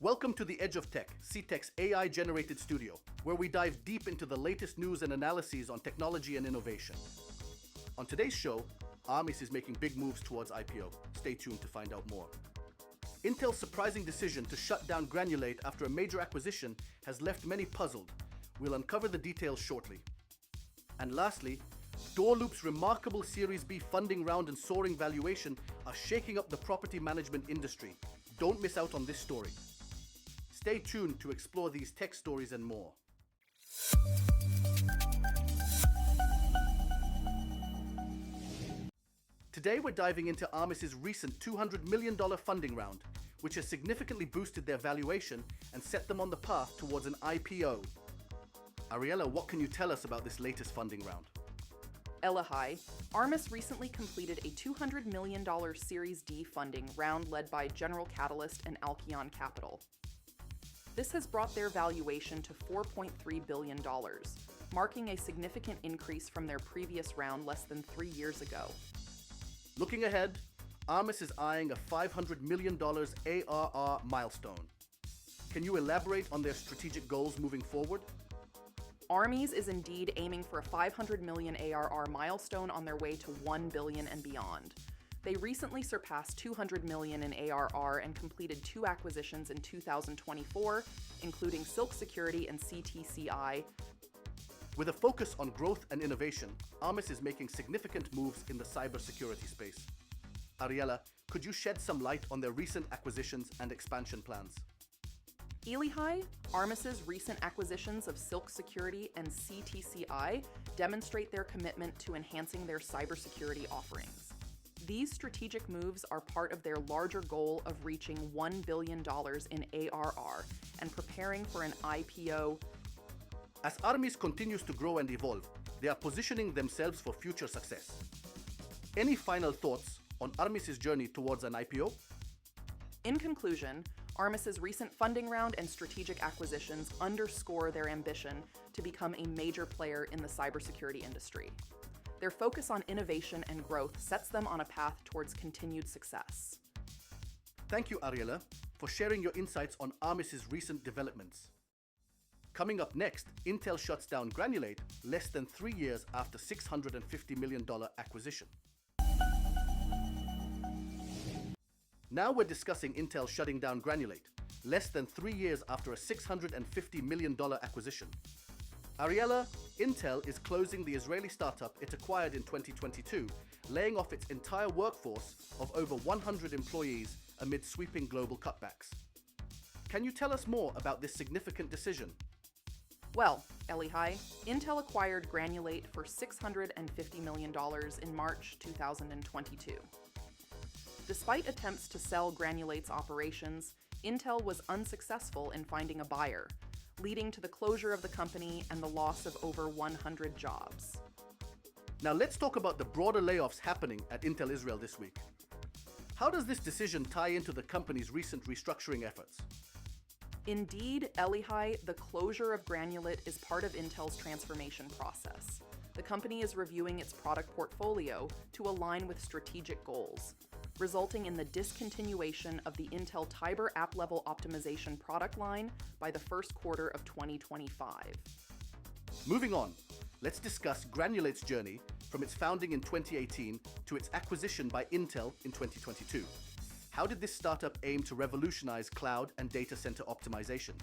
Welcome to the Edge of Tech, CTech's AI-generated studio, where we dive deep into the latest news and analyses on technology and innovation. On today's show, Armis is making big moves towards IPO. Stay tuned to find out more. Intel's surprising decision to shut down Granulate after a major acquisition has left many puzzled. We'll uncover the details shortly. And lastly, DoorLoop's remarkable Series B funding round and soaring valuation are shaking up the property management industry. Don't miss out on this story. Stay tuned to explore these tech stories and more. Today we're diving into Armis's recent $200 million funding round, which has significantly boosted their valuation and set them on the path towards an IPO. Ariella, what can you tell us about this latest funding round? Elihai, Armis recently completed a $200 million Series D funding round led by Calcalist and Alkion Capital. This has brought their valuation to $4.3 billion, marking a significant increase from their previous round less than 3 years ago. Looking ahead, Armis is eyeing a $500 million ARR milestone. Can you elaborate on their strategic goals moving forward? Armis is indeed aiming for a $500 million ARR milestone on their way to $1 billion and beyond. They recently surpassed $200 million in ARR and completed 2 acquisitions in 2024, including Silk Security and CTCI. With a focus on growth and innovation, Armis is making significant moves in the cybersecurity space. Ariella, could you shed some light on their recent acquisitions and expansion plans? Elihai, Armis's recent acquisitions of Silk Security and CTCI demonstrate their commitment to enhancing their cybersecurity offerings. These strategic moves are part of their larger goal of reaching $1 billion in ARR and preparing for an IPO. As Armis continues to grow and evolve, they are positioning themselves for future success. Any final thoughts on Armis's journey towards an IPO? In conclusion, Armis's recent funding round and strategic acquisitions underscore their ambition to become a major player in the cybersecurity industry. Their focus on innovation and growth sets them on a path towards continued success. Thank you, Ariella, for sharing your insights on Armis's recent developments. Coming up next, Intel shuts down Granulate less than 3 years after $650 million acquisition. Now we're discussing Intel shutting down Granulate, less than 3 years after a $650 million acquisition. Ariella, Intel is closing the Israeli startup it acquired in 2022, laying off its entire workforce of over 100 employees amid sweeping global cutbacks. Can you tell us more about this significant decision? Well, Elihai, Intel acquired Granulate for $650 million in March 2022. Despite attempts to sell Granulate's operations, Intel was unsuccessful in finding a buyer, leading to the closure of the company and the loss of over 100 jobs. Now let's talk about the broader layoffs happening at Intel Israel this week. How does this decision tie into the company's recent restructuring efforts? Indeed, Elihai, the closure of Granulate is part of Intel's transformation process. The company is reviewing its product portfolio to align with strategic goals, resulting in the discontinuation of the Intel Tiber app-level optimization product line by the first quarter of 2025. Moving on, let's discuss Granulate's journey from its founding in 2018 to its acquisition by Intel in 2022. How did this startup aim to revolutionize cloud and data center optimization?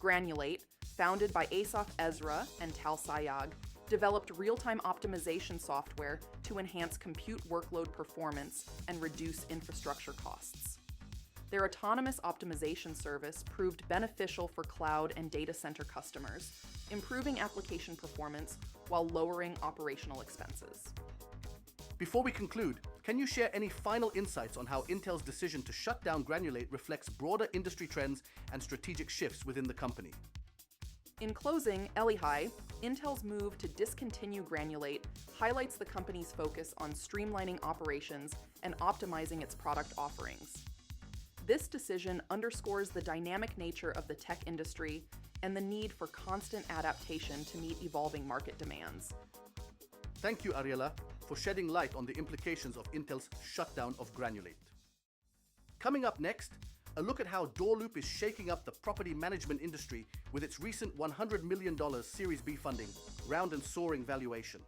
Granulate, founded by Asaf Ezra and Tal Sayag, developed real-time optimization software to enhance compute workload performance and reduce infrastructure costs. Their autonomous optimization service proved beneficial for cloud and data center customers, improving application performance while lowering operational expenses. Before we conclude, can you share any final insights on how Intel's decision to shut down Granulate reflects broader industry trends and strategic shifts within the company? In closing, Elihai, Intel's move to discontinue Granulate highlights the company's focus on streamlining operations and optimizing its product offerings. This decision underscores the dynamic nature of the tech industry and the need for constant adaptation to meet evolving market demands. Thank you, Ariella, for shedding light on the implications of Intel's shutdown of Granulate. Coming up next, a look at how DoorLoop is shaking up the property management industry with its recent $100 million Series B funding round and soaring valuation.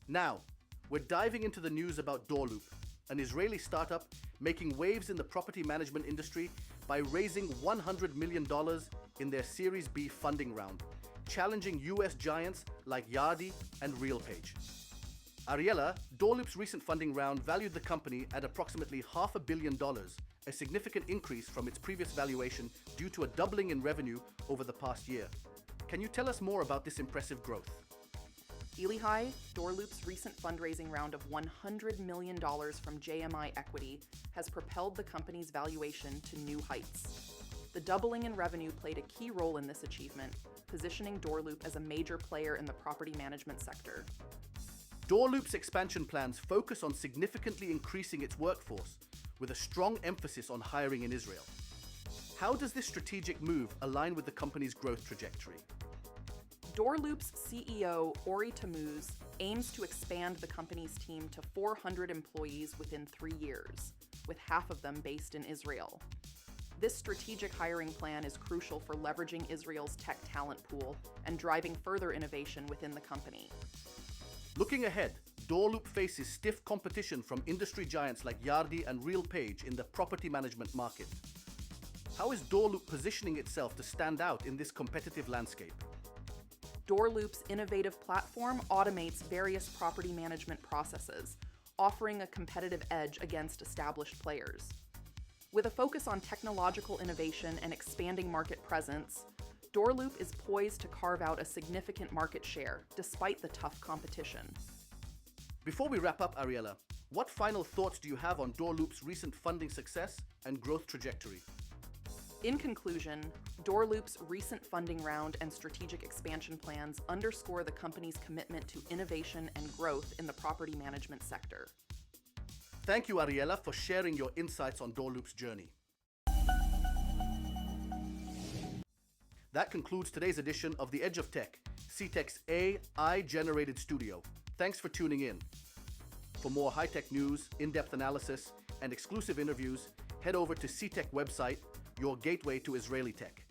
Now, we're diving into the news about DoorLoop, an Israeli startup making waves in the property management industry by raising $100 million in their Series B funding round, challenging US giants like Yardi and RealPage. Ariella, DoorLoop's recent funding round valued the company at approximately $500 million, a significant increase from its previous valuation due to a doubling in revenue over the past year. Can you tell us more about this impressive growth? Elihai, DoorLoop's recent fundraising round of $100 million from JMI Equity has propelled the company's valuation to new heights. The doubling in revenue played a key role in this achievement, positioning DoorLoop as a major player in the property management sector. DoorLoop's expansion plans focus on significantly increasing its workforce, with a strong emphasis on hiring in Israel. How does this strategic move align with the company's growth trajectory? DoorLoop's CEO, Ori Tammuz, aims to expand the company's team to 400 employees within 3 years, with half of them based in Israel. This strategic hiring plan is crucial for leveraging Israel's tech talent pool and driving further innovation within the company. Looking ahead, DoorLoop faces stiff competition from industry giants like Yardi and RealPage in the property management market. How is DoorLoop positioning itself to stand out in this competitive landscape? DoorLoop's innovative platform automates various property management processes, offering a competitive edge against established players. With a focus on technological innovation and expanding market presence, DoorLoop is poised to carve out a significant market share despite the tough competition. Before we wrap up, Ariella, what final thoughts do you have on DoorLoop's recent funding success and growth trajectory? In conclusion, DoorLoop's recent funding round and strategic expansion plans underscore the company's commitment to innovation and growth in the property management sector. Thank you, Ariella, for sharing your insights on DoorLoop's journey. That concludes today's edition of The Edge of Tech, CTech's AI-generated studio. Thanks for tuning in. For more high-tech news, in-depth analysis, and exclusive interviews, head over to CTech website, your gateway to Israeli tech.